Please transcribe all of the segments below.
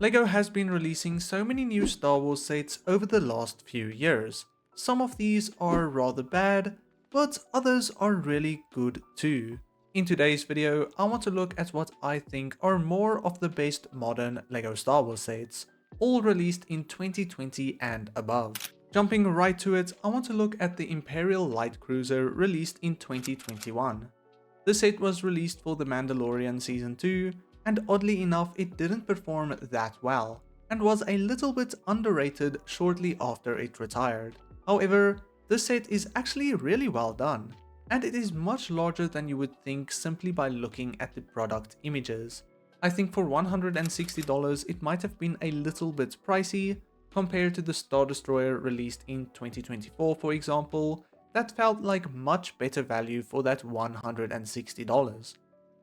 LEGO has been releasing so many new Star Wars sets over the last few years. Some of these are rather bad, but others are really good too. In today's video, I want to look at what I think are more of the best modern LEGO Star Wars sets, all released in 2020 and above. Jumping right to it, I want to look at the Imperial Light Cruiser released in 2021. The set was released for The Mandalorian Season 2, and oddly enough it didn't perform that well, and was a little bit underrated shortly after it retired. However, this set is actually really well done, and it is much larger than you would think simply by looking at the product images. I think for $160 it might have been a little bit pricey, compared to the Star Destroyer released in 2024 for example, that felt like much better value for that $160.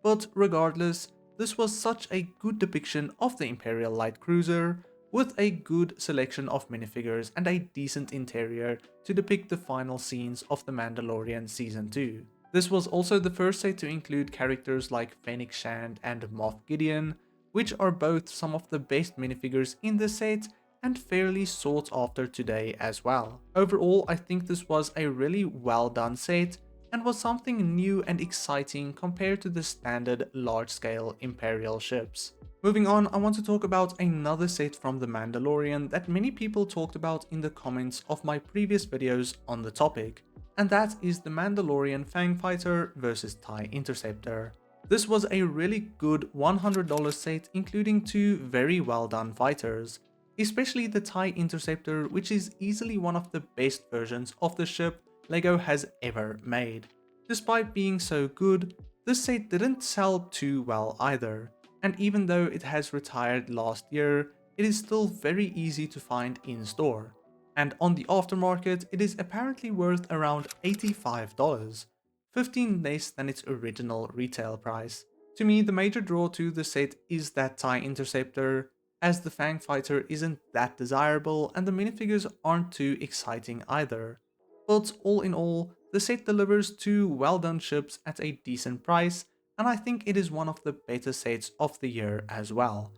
But regardless, this was such a good depiction of the Imperial Light Cruiser, with a good selection of minifigures and a decent interior to depict the final scenes of The Mandalorian Season 2. This was also the first set to include characters like Fennec Shand and Moff Gideon, which are both some of the best minifigures in the set and fairly sought after today as well. Overall, I think this was a really well done set, and was something new and exciting compared to the standard large-scale Imperial ships. Moving on, I want to talk about another set from The Mandalorian that many people talked about in the comments of my previous videos on the topic, and that is the Mandalorian Fang Fighter vs TIE Interceptor. This was a really good $100 set including two very well done fighters, especially the TIE Interceptor, which is easily one of the best versions of the ship LEGO has ever made. Despite being so good, this set didn't sell too well either, and even though it has retired last year, it is still very easy to find in store. And on the aftermarket, it is apparently worth around $85, 15 less than its original retail price. To me, the major draw to the set is that TIE Interceptor, as the Fang Fighter isn't that desirable and the minifigures aren't too exciting either. But all in all, the set delivers two well done ships at a decent price, and I think it is one of the better sets of the year as well.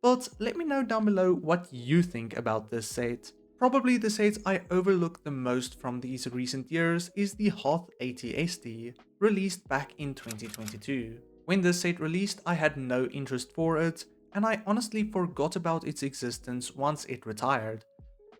But let me know down below what you think about this set. Probably the set I overlook the most from these recent years is the Hoth AT-ST, released back in 2022. When this set released, I had no interest for it, and I honestly forgot about its existence once it retired.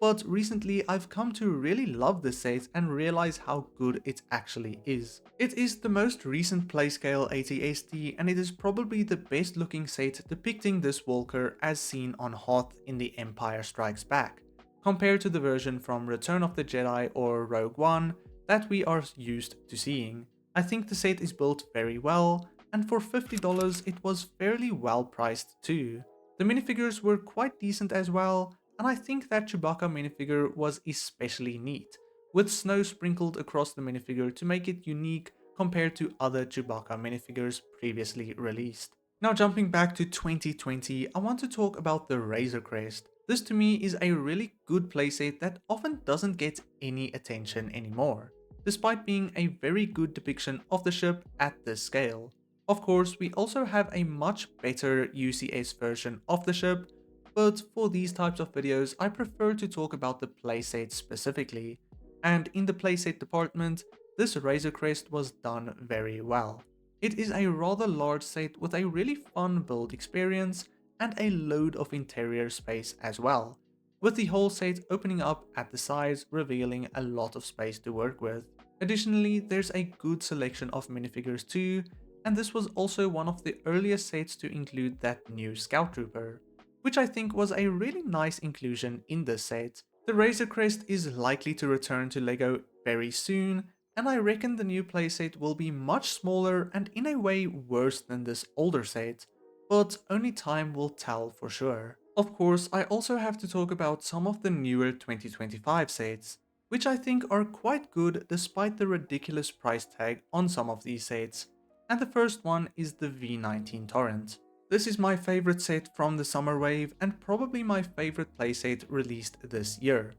But recently I've come to really love this set and realize how good it actually is. It is the most recent playscale AT-ST, and it is probably the best looking set depicting this walker as seen on Hoth in The Empire Strikes Back, compared to the version from Return of the Jedi or Rogue One that we are used to seeing. I think the set is built very well, and for $50 it was fairly well priced too. The minifigures were quite decent as well, and I think that Chewbacca minifigure was especially neat, with snow sprinkled across the minifigure to make it unique compared to other Chewbacca minifigures previously released. Now jumping back to 2020, I want to talk about the Razor Crest. This to me is a really good playset that often doesn't get any attention anymore, despite being a very good depiction of the ship at this scale. Of course, we also have a much better UCS version of the ship, but for these types of videos I prefer to talk about the playset specifically, and in the playset department, this Razor Crest was done very well. It is a rather large set with a really fun build experience and a load of interior space as well, with the whole set opening up at the sides, revealing a lot of space to work with. Additionally, there's a good selection of minifigures too, and this was also one of the earliest sets to include that new Scout Trooper, which I think was a really nice inclusion in this set. The Razor Crest is likely to return to LEGO very soon, and I reckon the new playset will be much smaller and in a way worse than this older set, but only time will tell for sure. Of course, I also have to talk about some of the newer 2025 sets, which I think are quite good despite the ridiculous price tag on some of these sets, and the first one is the V19 Torrent. This is my favorite set from the summer wave and probably my favorite playset released this year.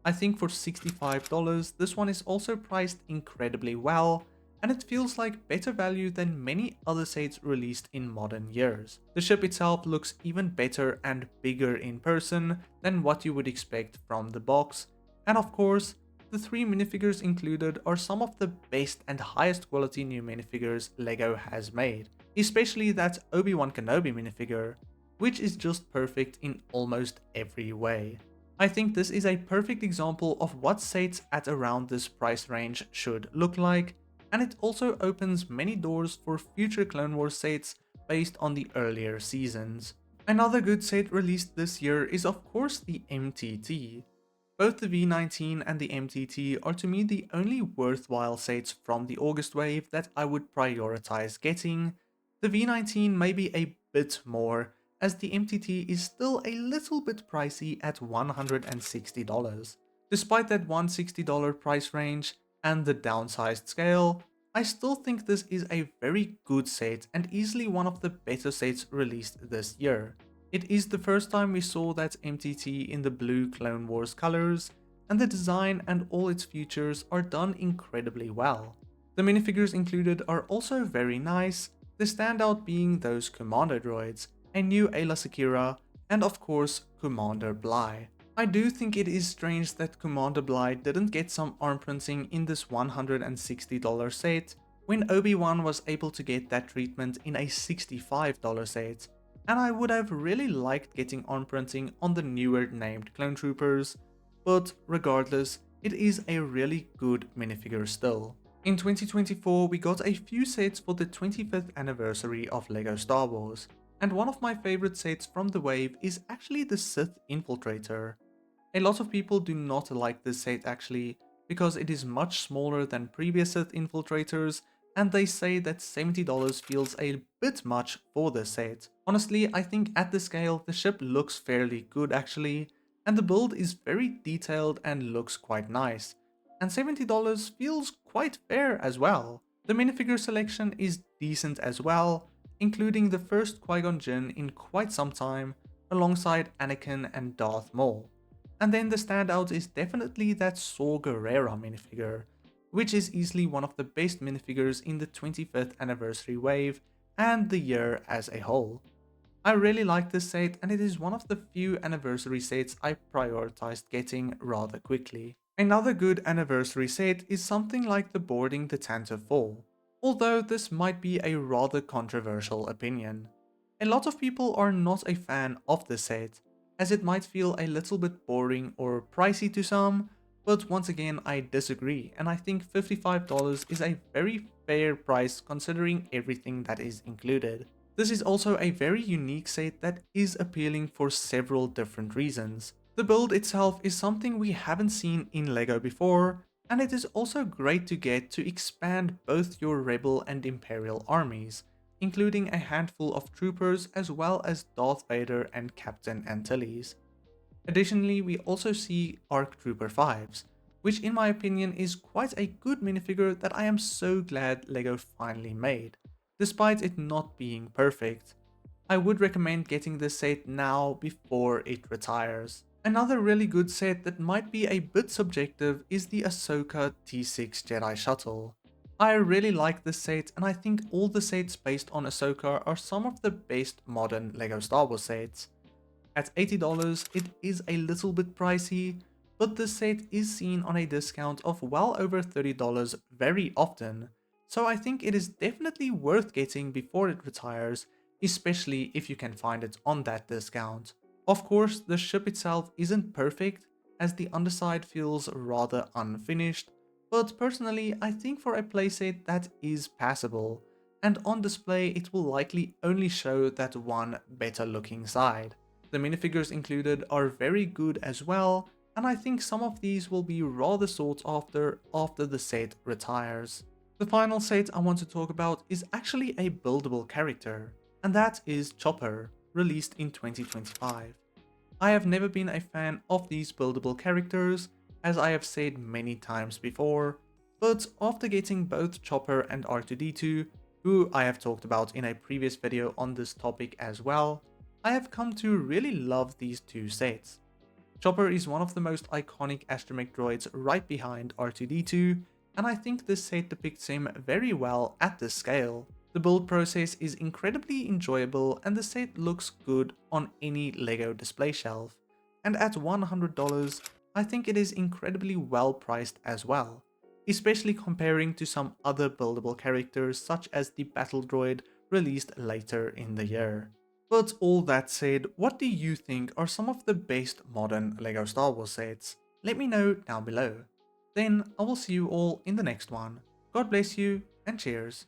I think for $65 this one is also priced incredibly well, and it feels like better value than many other sets released in modern years. The ship itself looks even better and bigger in person than what you would expect from the box, and of course, the 3 minifigures included are some of the best and highest quality new minifigures LEGO has made, especially that Obi-Wan Kenobi minifigure, which is just perfect in almost every way. I think this is a perfect example of what sets at around this price range should look like, and it also opens many doors for future Clone Wars sets based on the earlier seasons. Another good set released this year is of course the MTT. Both the V19 and the MTT are to me the only worthwhile sets from the August wave that I would prioritize getting. The V19 may be a bit more, as the MTT is still a little bit pricey at $160. Despite that $160 price range and the downsized scale, I still think this is a very good set and easily one of the better sets released this year. It is the first time we saw that MTT in the blue Clone Wars colors, and the design and all its features are done incredibly well. The minifigures included are also very nice, the standout being those Commander droids, a new Ayla Secura, and of course Commander Bly. I do think it is strange that Commander Bly didn't get some arm printing in this $160 set, when Obi-Wan was able to get that treatment in a $65 set. And I would have really liked getting arm printing on the newer named clone troopers, but regardless, it is a really good minifigure still. In 2024 we got a few sets for the 25th anniversary of LEGO Star Wars, and one of my favorite sets from the wave is actually the Sith Infiltrator. A lot of people do not like this set actually, because it is much smaller than previous Sith Infiltrators, and they say that $70 feels a bit much for this set. Honestly, I think at the scale the ship looks fairly good actually, and the build is very detailed and looks quite nice, and $70 feels quite fair as well. The minifigure selection is decent as well, including the first Qui-Gon Jinn in quite some time, alongside Anakin and Darth Maul. And then the standout is definitely that Saw Gerrera minifigure, which is easily one of the best minifigures in the 25th anniversary wave and the year as a whole. I really like this set, and it is one of the few anniversary sets I prioritized getting rather quickly. Another good anniversary set is something like the Boarding the Tantive 4, although this might be a rather controversial opinion. A lot of people are not a fan of this set, as it might feel a little bit boring or pricey to some, but once again I disagree, and I think $55 is a very fair price considering everything that is included. This is also a very unique set that is appealing for several different reasons. The build itself is something we haven't seen in LEGO before, and it is also great to get to expand both your Rebel and Imperial armies, including a handful of troopers as well as Darth Vader and Captain Antilles. Additionally, we also see ARC Trooper 5s, which in my opinion is quite a good minifigure that I am so glad LEGO finally made, despite it not being perfect. I would recommend getting this set now before it retires. Another really good set that might be a bit subjective is the Ahsoka T6 Jedi Shuttle. I really like this set, and I think all the sets based on Ahsoka are some of the best modern LEGO Star Wars sets. At $80, it is a little bit pricey, but this set is seen on a discount of well over $30 very often, so I think it is definitely worth getting before it retires, especially if you can find it on that discount. Of course, the ship itself isn't perfect, as the underside feels rather unfinished, but personally I think for a playset that is passable, and on display it will likely only show that one better looking side. The minifigures included are very good as well, and I think some of these will be rather sought after the set retires. The final set I want to talk about is actually a buildable character, and that is Chopper, released in 2025. I have never been a fan of these buildable characters, as I have said many times before, but after getting both Chopper and R2-D2, who I have talked about in a previous video on this topic as well, I have come to really love these two sets. Chopper is one of the most iconic astromech droids right behind R2-D2, and I think this set depicts him very well at this scale. The build process is incredibly enjoyable and the set looks good on any LEGO display shelf. And at $100, I think it is incredibly well priced as well, especially comparing to some other buildable characters such as the Battle Droid released later in the year. But all that said, what do you think are some of the best modern LEGO Star Wars sets? Let me know down below. Then I will see you all in the next one. God bless you and cheers.